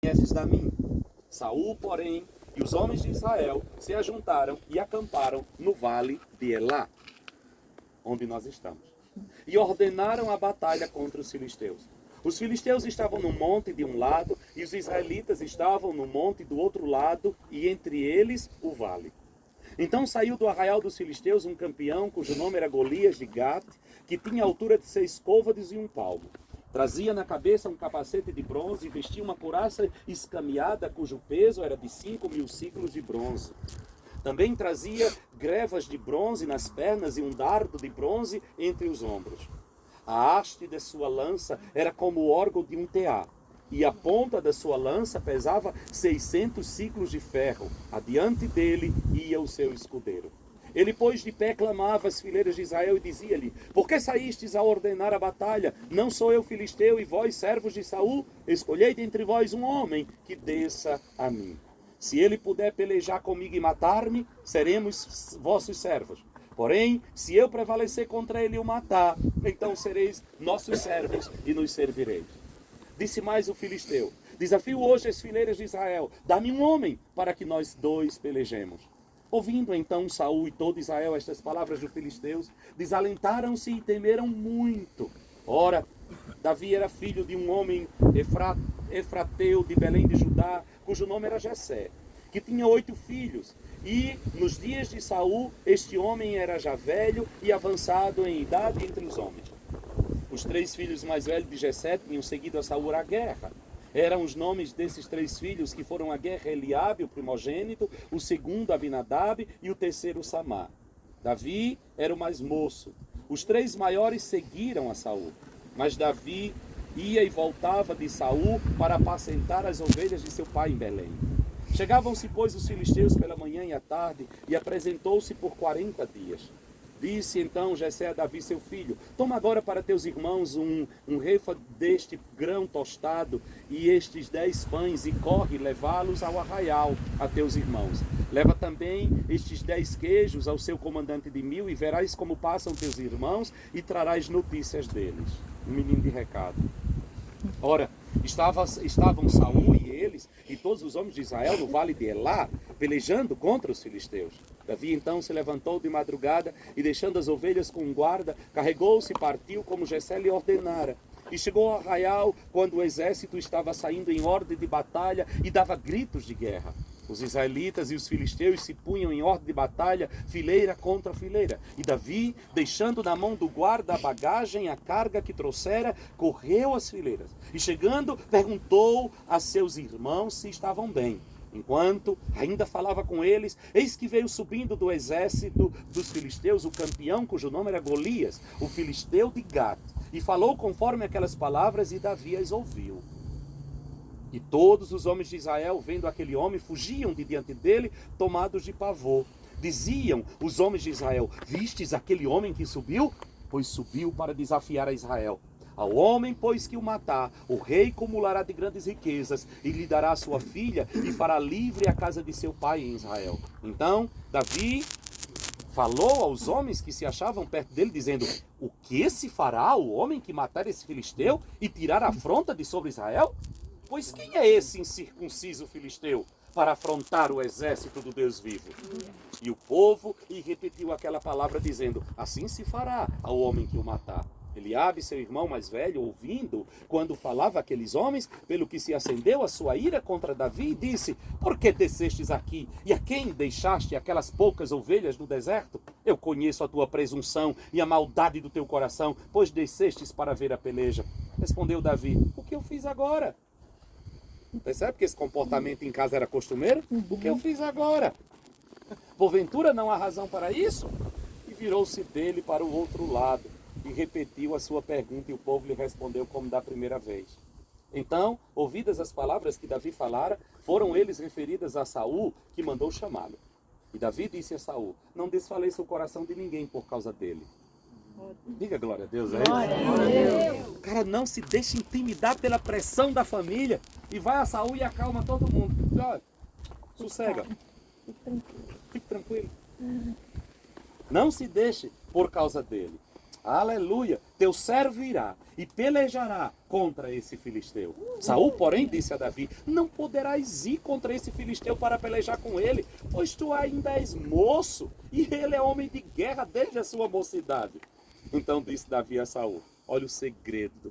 viesses da mim. Saul, porém, e os homens de Israel se ajuntaram e acamparam no vale de Elá, onde nós estamos, e ordenaram a batalha contra os filisteus. Os filisteus estavam no monte de um lado e os israelitas estavam no monte do outro lado, e entre eles o vale. Então saiu do arraial dos filisteus um campeão, cujo nome era Golias de Gate, que tinha a altura de 6 côvados e 1 palmo. Trazia na cabeça um capacete de bronze e vestia uma couraça escameada, cujo peso era de 5.000 ciclos de bronze. Também trazia grevas de bronze nas pernas e um dardo de bronze entre os ombros. A haste de sua lança era como o órgão de um tear, e a ponta da sua lança pesava 600 ciclos de ferro. Adiante dele ia o seu escudeiro. Ele, pois, de pé clamava às fileiras de Israel e dizia-lhe: por que saístes a ordenar a batalha? Não sou eu filisteu, e vós, servos de Saul? Escolhei dentre vós um homem que desça a mim. Se ele puder pelejar comigo e matar-me, seremos vossos servos. Porém, se eu prevalecer contra ele e o matar, então sereis nossos servos e nos servireis. Disse mais o filisteu: desafio hoje as fileiras de Israel, dá-me um homem para que nós dois pelejemos. Ouvindo então Saul e todo Israel estas palavras dos filisteus, desalentaram-se e temeram muito. Ora, Davi era filho de um homem efrateu de Belém de Judá, cujo nome era Jessé, que tinha 8 filhos. E nos dias de Saul, este homem era já velho e avançado em idade entre os homens. Os 3 filhos mais velhos de Jessé tinham seguido a Saul à guerra. Eram os nomes desses 3 filhos que foram à guerra: Eliabe, o primogênito, o segundo Abinadab e o terceiro Samá. Davi era o mais moço. Os 3 maiores seguiram a Saul, mas Davi ia e voltava de Saul para apacentar as ovelhas de seu pai em Belém. Chegavam-se, pois, os filisteus pela manhã e à tarde, e apresentou-se por 40 dias. Disse então Jessé a Davi seu filho: toma agora para teus irmãos um refa deste grão tostado e estes 10 pães, e corre levá-los ao arraial a teus irmãos. Leva também estes 10 queijos ao seu comandante de 1000, e verás como passam teus irmãos, e trarás notícias deles. Um menino de recado. Ora, estavam Saul e eles e todos os homens de Israel no vale de Elá, pelejando contra os filisteus. Davi então se levantou de madrugada e, deixando as ovelhas com um guarda, carregou-se e partiu como Jessé lhe ordenara. E chegou ao arraial quando o exército estava saindo em ordem de batalha e dava gritos de guerra. Os israelitas e os filisteus se punham em ordem de batalha, fileira contra fileira. E Davi, deixando na mão do guarda a bagagem, a carga que trouxera, correu às fileiras. E chegando, perguntou a seus irmãos se estavam bem. Enquanto ainda falava com eles, eis que veio subindo do exército dos filisteus o campeão, cujo nome era Golias, o filisteu de Gate. E falou conforme aquelas palavras, e Davi as ouviu. E todos os homens de Israel, vendo aquele homem, fugiam de diante dele, tomados de pavor. Diziam os homens de Israel: vistes aquele homem que subiu? Pois subiu para desafiar a Israel. Ao homem, pois, que o matar, o rei cumulará de grandes riquezas, e lhe dará a sua filha, e fará livre a casa de seu pai em Israel. Então Davi falou aos homens que se achavam perto dele, dizendo: o que se fará ao homem que matar esse filisteu e tirar a afronta de sobre Israel? Pois quem é esse incircunciso filisteu para afrontar o exército do Deus vivo? E o povo repetiu aquela palavra, dizendo: assim se fará ao homem que o matar. Eliabe, seu irmão mais velho, ouvindo quando falava aqueles homens, pelo que se acendeu a sua ira contra Davi, e disse: por que descestes aqui? E a quem deixaste aquelas poucas ovelhas no deserto? Eu conheço a tua presunção e a maldade do teu coração, pois descestes para ver a peleja. Respondeu Davi: o que eu fiz agora? Percebe que esse comportamento em casa era costumeiro? O que eu fiz agora? Porventura não há razão para isso? E virou-se dele para o outro lado e repetiu a sua pergunta, e o povo lhe respondeu como da primeira vez. Então, ouvidas as palavras que Davi falara, foram eles referidas a Saul, que mandou chamá-lo. E Davi disse a Saul: não desfaleça o coração de ninguém por causa dele. Diga glória a Deus, é isso? O cara não se deixa intimidar pela pressão da família e vai a Saul e acalma todo mundo. Olha, sossega. Fique tranquilo. Não se deixe por causa dele. Aleluia. Teu servo irá e pelejará contra esse filisteu. Saul, porém, disse a Davi: não poderás ir contra esse filisteu para pelejar com ele, pois tu ainda és moço e ele é homem de guerra desde a sua mocidade. Então disse Davi a Saul: olha o segredo do